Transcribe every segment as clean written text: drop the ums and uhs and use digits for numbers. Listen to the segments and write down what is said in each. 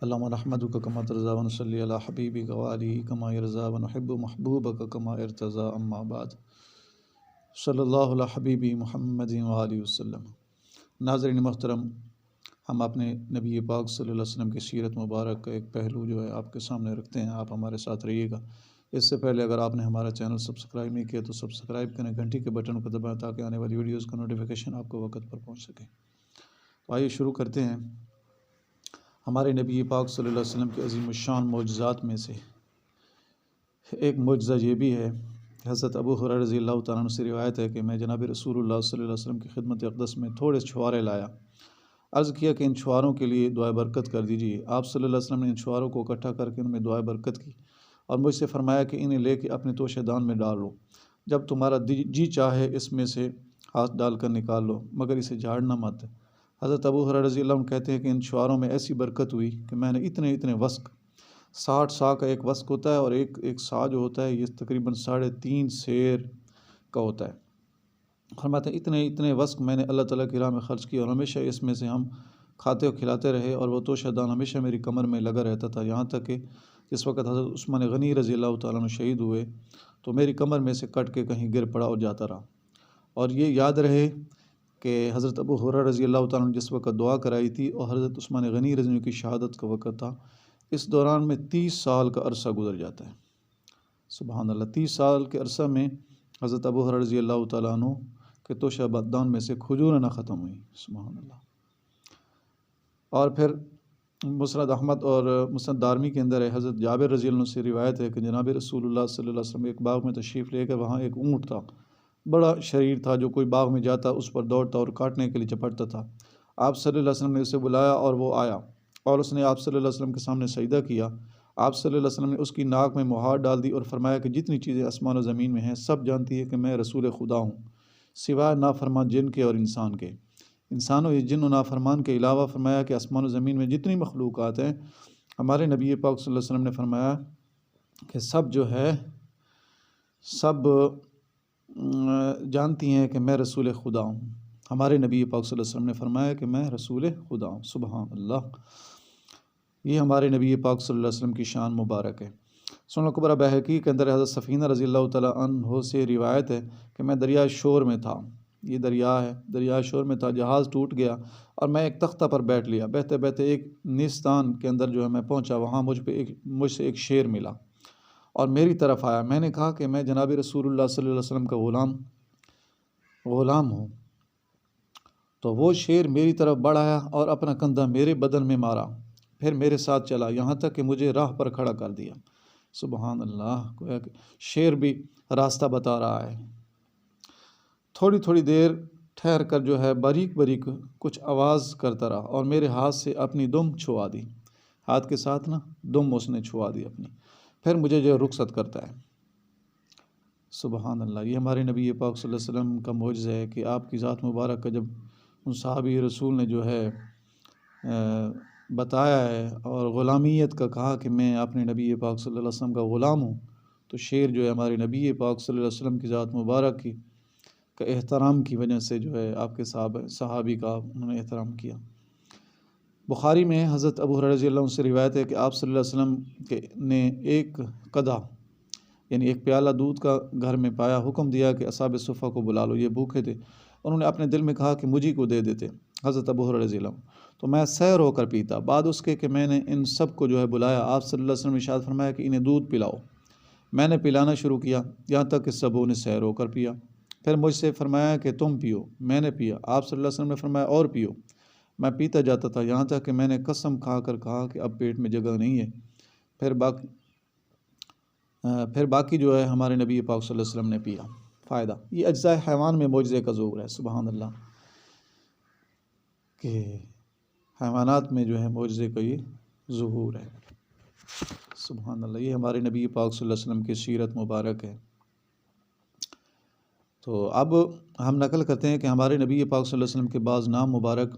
اللهم نحمدك كما ترضى ونصلي على حبيبك وآله كما يرضى ونحب محبوبك كما ارتضى اما بعد صلی اللہ علیہ حبیبی محمد وآلہ وسلم۔ ناظرین محترم، ہم اپنے نبی پاک صلی اللہ علیہ وسلم کی سیرت مبارک کا ایک پہلو جو ہے آپ کے سامنے رکھتے ہیں۔ آپ ہمارے ساتھ رہیے گا۔ اس سے پہلے اگر آپ نے ہمارا چینل سبسکرائب نہیں کیا تو سبسکرائب کریں، گھنٹی کے بٹن کو دبائیں تاکہ آنے والی ویڈیوز کا نوٹیفیکیشن آپ کو وقت پر پہنچ سکے۔ تو آئیے شروع کرتے ہیں۔ ہمارے نبی پاک صلی اللہ علیہ وسلم کے عظیم الشان معجزات میں سے ایک معجزہ یہ بھی ہے، حضرت ابو ہریرہ رضی اللہ تعالیٰ عنہ سے روایت ہے کہ میں جناب رسول اللہ صلی اللہ علیہ وسلم کی خدمت اقدس میں تھوڑے چھوارے لایا، عرض کیا کہ ان چھواروں کے لیے دعائے برکت کر دیجیے۔ آپ صلی اللہ علیہ وسلم نے ان چھواروں کو اکٹھا کر کے ان میں دعائے برکت کی اور مجھ سے فرمایا کہ انہیں لے کے اپنے توشہ دان میں ڈال لو، جب تمہارا جی چاہے اس میں سے ہاتھ ڈال کر نکال لو، مگر اسے جھاڑنا مت۔ حضرت ابو ہریرہ رضی اللہ عنہ کہتے ہیں کہ ان چھواروں میں ایسی برکت ہوئی کہ میں نے اتنے وسق، 60 سا کا ایک وسق ہوتا ہے اور ایک سا جو ہوتا ہے یہ تقریباً 3.5 سیر کا ہوتا ہے۔ فرماتے ہیں اتنے وسق میں نے اللہ تعالیٰ کی راہ میں خرچ کیا اور ہمیشہ اس میں سے ہم کھاتے اور کھلاتے رہے، اور وہ توشہ دان ہمیشہ میری کمر میں لگا رہتا تھا، یہاں تک کہ جس وقت حضرت عثمان غنی رضی اللہ تعالیٰ عنہ شہید ہوئے تو میری کمر میں سے کٹ کے کہیں گر پڑا اور جاتا رہا۔ اور یہ یاد رہے کہ حضرت ابو ہریرہ رضی اللہ تعالیٰ عنہ جس وقت دعا کرائی تھی اور حضرت عثمان غنی رضی اللہ عنہ کی شہادت کا وقت تھا، اس دوران میں 30 سال کا عرصہ گزر جاتا ہے۔ سبحان اللہ، 30 سال کے عرصہ میں حضرت ابو ہریرہ رضی اللہ تعالیٰ عنہ کے توشہ دان میں سے کھجور نہ ختم ہوئی۔ سبحان اللہ۔ اور پھر مسند احمد اور مسند دارمی کے اندر ہے، حضرت جابر رضی اللہ عنہ سے روایت ہے کہ جناب رسول اللہ صلی اللہ علیہ وسلم ایک باغ میں تشریف لے کر وہاں ایک اونٹ تھا، بڑا شریر تھا، جو کوئی باغ میں جاتا اس پر دوڑتا اور کاٹنے کے لیے چپٹتا تھا۔ آپ صلی اللہ علیہ وسلم نے اسے بلایا اور وہ آیا اور اس نے آپ صلی اللہ علیہ وسلم کے سامنے سجدہ کیا۔ آپ صلی اللہ علیہ وسلم نے اس کی ناک میں مہار ڈال دی اور فرمایا کہ جتنی چیزیں آسمان و زمین میں ہیں سب جانتی ہے کہ میں رسول خدا ہوں، سوائے نافرمان جن کے اور انسان کے۔ انسانوں جن و نافرمان کے علاوہ فرمایا کہ آسمان و زمین میں جتنی مخلوقات ہیں، ہمارے نبی پاک صلی اللہ علیہ وسلم نے فرمایا کہ سب جو ہے سب جانتی ہیں کہ میں رسول خدا ہوں۔ ہمارے نبی پاک صلی اللہ علیہ وسلم نے فرمایا کہ میں رسول خدا ہوں۔ سبحان اللہ، یہ ہمارے نبی پاک صلی اللہ علیہ وسلم کی شان مبارک ہے۔ سنن کبریٰ بہقی کے اندر حضرت سفینہ رضی اللہ تعالیٰ عنہ سے روایت ہے کہ میں دریائے شور میں تھا، یہ دریا ہے، دریائے شور میں تھا، جہاز ٹوٹ گیا اور میں ایک تختہ پر بیٹھ لیا، بہتے بہتے ایک نیستان کے اندر جو ہے میں پہنچا، وہاں مجھ سے ایک شیر ملا اور میری طرف آیا۔ میں نے کہا کہ میں جناب رسول اللہ صلی اللہ علیہ وسلم کا غلام ہوں، تو وہ شیر میری طرف بڑھ آیا اور اپنا کندھا میرے بدن میں مارا، پھر میرے ساتھ چلا یہاں تک کہ مجھے راہ پر کھڑا کر دیا۔ سبحان اللہ، گویا کہ شیر بھی راستہ بتا رہا ہے۔ تھوڑی دیر ٹھہر کر جو ہے باریک کچھ آواز کرتا رہا اور میرے ہاتھ سے اپنی دم چھوا دی، ہاتھ کے ساتھ دم اس نے چھوا دی اپنی، پھر مجھے جو رخصت کرتا ہے۔ سبحان اللہ، یہ ہمارے نبی پاک صلی اللہ علیہ وسلم کا معجزہ ہے کہ آپ کی ذات مبارک کا جب ان صحابی رسول نے جو ہے بتایا ہے اور غلامیت کا کہا کہ میں اپنے نبی پاک صلی اللہ علیہ وسلم کا غلام ہوں، تو شیر جو ہے ہمارے نبی پاک صلی اللہ علیہ وسلم کی ذات مبارک کا احترام کی وجہ سے جو ہے آپ کے صحابی کا انہوں نے احترام کیا۔ بخاری میں حضرت ابو ہریرہ رضی اللہ عنہ سے روایت ہے کہ آپ صلی اللہ علیہ وسلم نے ایک قدح یعنی ایک پیالہ دودھ کا گھر میں پایا، حکم دیا کہ اصحاب صفہ کو بلا لو، یہ بھوکے تھے۔ انہوں نے اپنے دل میں کہا کہ مجھے کو دے دیتے حضرت ابو ہریرہ رضی اللہ عنہ، تو میں سیر ہو کر پیتا۔ بعد اس کے کہ میں نے ان سب کو جو ہے بلایا، آپ صلی اللہ علیہ وسلم نے ارشاد فرمایا کہ انہیں دودھ پلاؤ۔ میں نے پلانا شروع کیا یہاں تک کہ سبوں نے سیر ہو کر پیا، پھر مجھ سے فرمایا کہ تم پیو، میں نے پیا۔ آپ صلی اللہ علیہ وسلم نے فرمایا اور پیو، میں پیتا جاتا تھا یہاں تک کہ میں نے قسم کھا کر کہا کہ اب پیٹ میں جگہ نہیں ہے۔ پھر باقی جو ہے ہمارے نبی پاک صلی اللہ علیہ وسلم نے پیا۔ فائدہ، یہ اجزاء حیوان میں معجزے کا ظہور ہے۔ سبحان اللہ، کہ حیوانات میں جو ہے معجزے کا یہ ظہور ہے۔ سبحان اللہ، یہ ہمارے نبی پاک صلی اللہ علیہ وسلم کی سیرت مبارک ہے۔ تو اب ہم نقل کرتے ہیں کہ ہمارے نبی پاک صلی اللہ علیہ وسلم کے بعض نام مبارک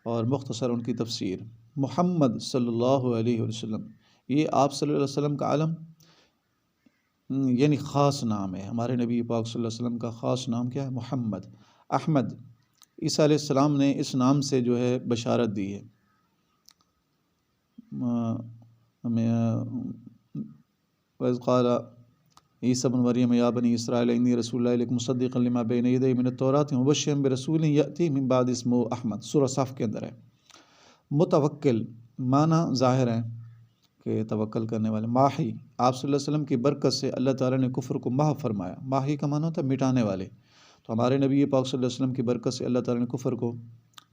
اور مختصر ان کی تفسیر۔ محمد صلی اللہ علیہ وسلم، یہ آپ صلی اللہ علیہ وسلم کا علم یعنی خاص نام ہے۔ ہمارے نبی پاک صلی اللہ علیہ وسلم کا خاص نام کیا ہے؟ محمد۔ احمد، عیسیٰ علیہ السلام نے اس نام سے جو ہے بشارت دی ہے، وَإِذْ قَالَ عِيسَىٰ ابْنُ مَرْيَمَ يَا بَنِي إِسْرَائِيلَ إِنِّي رَسُولُ اللَّهِ إِلَيْكُمْ مُصَدِّقًا لِمَا بَيْنَ يَدَيَّ مِنَ التَّوْرَاةِ وَمُبَشِّرًا بِرَسُولٍ يَأْتِي مِن بَعْدِي اسْمُهُ احمد۔ سورہ صف کے اندر ہے۔ متوکل معنی ظاہر ہے کہ توکل کرنے والے۔ ماحی، آپ صلی اللہ علیہ وسلم کی برکت سے اللہ تعالیٰ نے کفر کو محو فرمایا۔ ماحی کا معنی ہوتا ہے مٹانے والے، تو ہمارے نبی پاک صلی اللہ علیہ وسلم کی برکت سے اللہ تعالیٰ نے کفر کو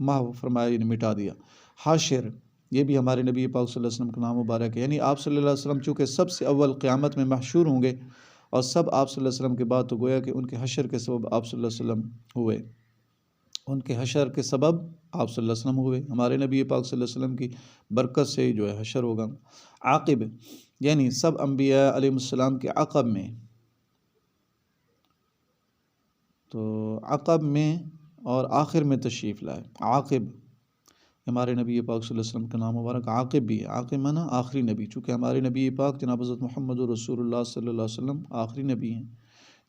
محو فرمایا، یعنی مٹا دیا۔ حاشر، یہ بھی ہمارے نبی پاک صلی اللہ علیہ وسلم کا نام مبارک ہے، یعنی آپ صلی اللہ علیہ وسلم چونکہ سب سے اول قیامت میں محشور ہوں گے، اور سب آپ صلی اللہ علیہ وسلم کے بعد تو گویا کہ ان کے حشر کے سبب آپ صلی اللہ علیہ وسلم ہوئے، ان کے حشر کے سبب آپ صلی اللہ علیہ وسلم ہوئے۔ ہمارے نبی پاک صلی اللہ علیہ وسلم کی برکت سے جو ہے حشر ہوگا۔ عاقب، یعنی سب انبیاء علیہ السلام کے عقب میں، تو عقب میں اور آخر میں تشریف لائے۔ عاقب، ہمارے نبی پاک صلی اللہ علیہ وسلم کا نام مبارک عاقب بھی ہے۔ عاقب معنی آخری نبی، چونکہ ہمارے نبی پاک جناب حضرت محمد رسول اللہ صلی اللہ علیہ وسلم آخری نبی ہیں،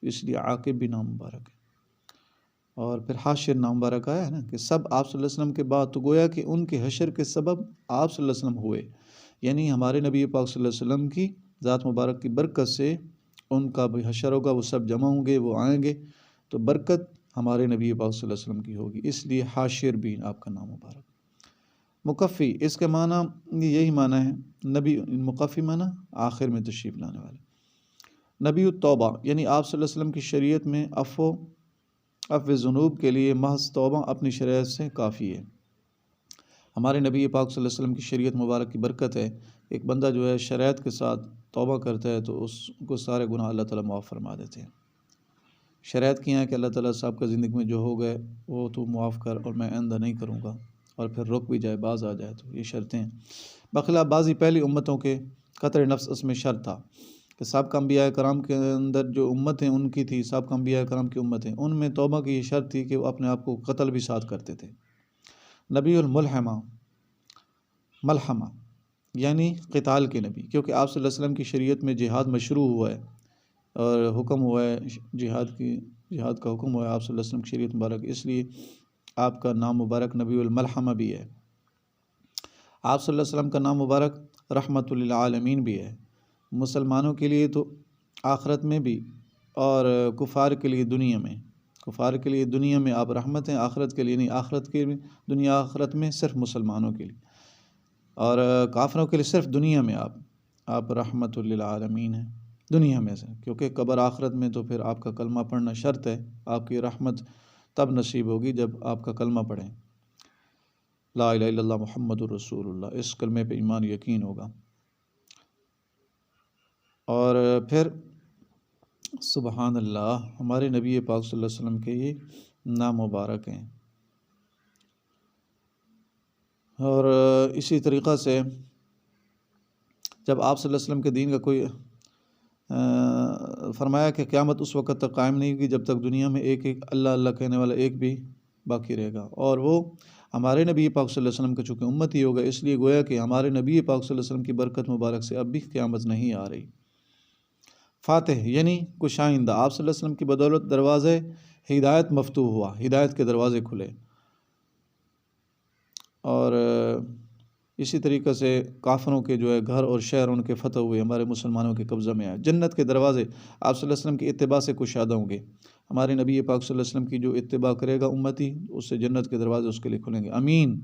تو اس لیے عاقب بھی نام مبارک ہے۔ اور پھر حاشر نام مبارک آیا ہے نا، کہ سب آپ صلی اللہ علیہ وسلم کے بعد تو گویا کہ ان کے حشر کے سبب آپ صلی اللہ علیہ وسلم ہوئے، یعنی ہمارے نبی پاک صلی اللہ علیہ وسلم کی ذات مبارک کی برکت سے ان کا بھی حشر ہوگا، وہ سب جمع ہوں گے، وہ آئیں گے، تو برکت ہمارے نبی پاک صلی اللہ علیہ وسلم کی ہوگی، اس لیے حاشر بھی آپ کا نام مبارک۔ مکفی، اس کے معنی یہی معنی ہے، نبی، مکفی معنی آخر میں تشریف لانے والے۔ نبی التوبہ، یعنی آپ صلی اللہ علیہ وسلم کی شریعت میں عفو ذنوب کے لیے محض توبہ اپنی شریعت سے کافی ہے۔ ہمارے نبی پاک صلی اللہ علیہ وسلم کی شریعت مبارک کی برکت ہے، ایک بندہ جو ہے شریعت کے ساتھ توبہ کرتا ہے تو اس کو سارے گناہ اللہ تعالیٰ معاف فرما دیتے ہیں۔ شریعت کی ہے کہ اللہ تعالیٰ صاحب کا زندگی میں جو ہو گئے وہ تو معاف کر، اور میں آئندہ نہیں کروں گا، اور پھر رک بھی جائے، باز آ جائے، تو یہ شرطیں ہیں۔ بخلاف بعضی پہلی امتوں کے قطر نفس اس میں شرط تھا کہ سابقہ انبیاء کرام کے اندر جو امتیں ان کی تھی، سابقہ انبیاء کرام کی امتیں، ان میں توبہ کی یہ شرط تھی کہ وہ اپنے آپ کو قتل بھی ساتھ کرتے تھے۔ نبی الملحمہ، ملحمہ یعنی قتال کے نبی، کیونکہ آپ صلی اللہ علیہ وسلم کی شریعت میں جہاد مشروع ہوا ہے اور حکم ہوا ہے، جہاد کا حکم ہوا ہے آپ صلی اللہ علیہ وسلم کی شریعت مبارک، اس لیے آپ کا نام مبارک نبی الملحمہ بھی ہے۔ آپ صلی اللہ علیہ وسلم کا نام مبارک رحمت للعالمین بھی ہے، مسلمانوں کے لیے تو آخرت میں بھی، اور کفار کے لیے دنیا میں۔ کفار کے لیے دنیا میں آپ رحمت ہیں، آخرت کے لیے نہیں، آخرت کے دنیا آخرت میں صرف مسلمانوں کے لیے، اور کافروں کے لیے صرف دنیا میں آپ رحمت للعالمین ہیں دنیا میں سے، کیونکہ قبر آخرت میں تو پھر آپ کا کلمہ پڑھنا شرط ہے، آپ کی رحمت تب نصیب ہوگی جب آپ کا کلمہ پڑھیں، لا الہ الا اللہ محمد الرسول اللہ، اس کلمے پہ ایمان یقین ہوگا۔ اور پھر سبحان اللہ، ہمارے نبی پاک صلی اللہ علیہ وسلم کے یہ نام مبارک ہیں۔ اور اسی طریقہ سے جب آپ صلی اللہ علیہ وسلم کے دین کا کوئی فرمایا کہ قیامت اس وقت تک قائم نہیں ہوگی جب تک دنیا میں ایک اللہ اللہ کہنے والا ایک بھی باقی رہے گا، اور وہ ہمارے نبی پاک صلی اللہ علیہ وسلم کا چونکہ امت ہی ہوگا، اس لیے گویا کہ ہمارے نبی پاک صلی اللہ علیہ وسلم کی برکت مبارک سے اب بھی قیامت نہیں آ رہی۔ فاتح یعنی کشائندہ، آپ صلی اللہ علیہ وسلم کی بدولت دروازے ہدایت مفتوح ہوا، ہدایت کے دروازے کھلے، اور اسی طریقے سے کافروں کے جو ہے گھر اور شہر ان کے فتح ہوئے، ہمارے مسلمانوں کے قبضہ میں آئے۔ جنت کے دروازے آپ صلی اللہ علیہ وسلم کی اتباع سے کشادہ ہوں گے، ہمارے نبی پاک صلی اللہ علیہ وسلم کی جو اتباع کرے گا امتی، اس سے جنت کے دروازے اس کے لیے کھلیں گے۔ امین،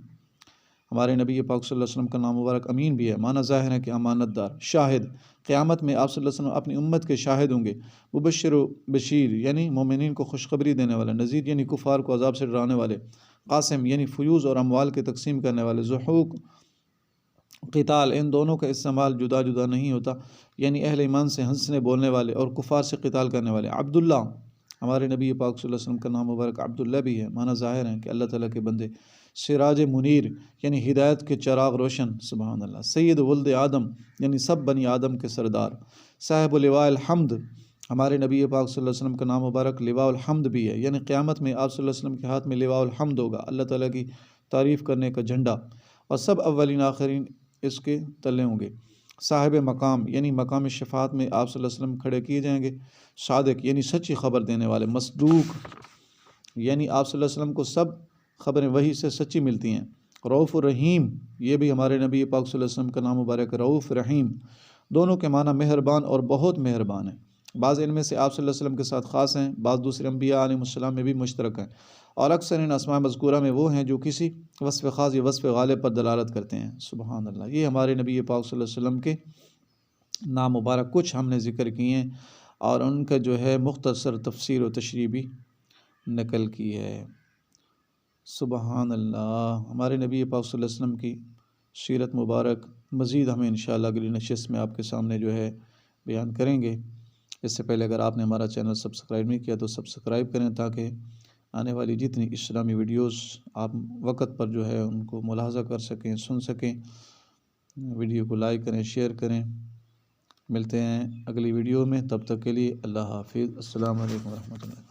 ہمارے نبی پاک صلی اللہ علیہ وسلم کا نام مبارک امین بھی ہے، معنی ظاہر ہے کہ امانت دار۔ شاہد، قیامت میں آپ صلی اللہ علیہ وسلم اپنی امت کے شاہد ہوں گے۔ مبشر و بشیر یعنی مومنین کو خوشخبری دینے والے، نذیر یعنی کفار کو عذاب سے ڈرانے والے، قاسم یعنی فیوز اور اموال کے تقسیم کرنے والے، ضحوک، قتال، ان دونوں کا استعمال جدا جدا نہیں ہوتا، یعنی اہل ایمان سے ہنسنے بولنے والے اور کفار سے قتال کرنے والے۔ عبداللہ، ہمارے نبی پاک صلی اللہ علیہ وسلم کا نام مبارک عبداللہ بھی ہے، معنی ظاہر ہے کہ اللہ تعالیٰ کے بندے۔ سراج منیر یعنی ہدایت کے چراغ روشن، سبحان اللہ۔ سید ولد آدم یعنی سب بنی آدم کے سردار۔ صاحب لواء الحمد، ہمارے نبی پاک صلی اللہ علیہ وسلم کا نام مبارک لواء الحمد بھی ہے، یعنی قیامت میں آپ صلی اللہ علیہ وسلم کے ہاتھ میں لواء الحمد ہوگا، اللہ تعالیٰ کی تعریف کرنے کا جھنڈا، اور سب اولین آخرین اس کے تلے ہوں گے۔ صاحب مقام یعنی مقام شفاعت میں آپ صلی اللہ علیہ وسلم کھڑے کیے جائیں گے۔ صادق یعنی سچی خبر دینے والے۔ مصدوق یعنی آپ صلی اللہ علیہ وسلم کو سب خبریں وحی سے سچی ملتی ہیں۔ رعوف الرحیم، یہ بھی ہمارے نبی پاک صلی اللہ علیہ وسلم کا نام مبارک ہے، رعوف رحیم، دونوں کے معنی مہربان اور بہت مہربان ہیں۔ بعض ان میں سے آپ صلی اللہ علیہ وسلم کے ساتھ خاص ہیں، بعض دوسرے انبیاء علیہ السلام میں بھی مشترک ہیں، اور اکثر ان اسماء مذکورہ میں وہ ہیں جو کسی وصف خاص یا وصف غالب پر دلالت کرتے ہیں۔ سبحان اللہ، یہ ہمارے نبی پاک صلی اللہ علیہ وسلم کے نام مبارک کچھ ہم نے ذکر کیے ہیں، اور ان کا جو ہے مختصر تفسیر و تشریح بھی نقل کی ہے۔ سبحان اللہ، ہمارے نبی پاک صلی اللہ علیہ وسلم کی سیرت مبارک مزید ہمیں انشاءاللہ اگلی نشست میں آپ کے سامنے جو ہے بیان کریں گے۔ اس سے پہلے اگر آپ نے ہمارا چینل سبسکرائب نہیں کیا تو سبسکرائب کریں، تاکہ آنے والی جتنی اسلامی ویڈیوز آپ وقت پر جو ہے ان کو ملاحظہ کر سکیں، سن سکیں۔ ویڈیو کو لائک کریں، شیئر کریں۔ ملتے ہیں اگلی ویڈیو میں، تب تک کے لیے اللہ حافظ۔ السلام علیکم ورحمۃ اللہ۔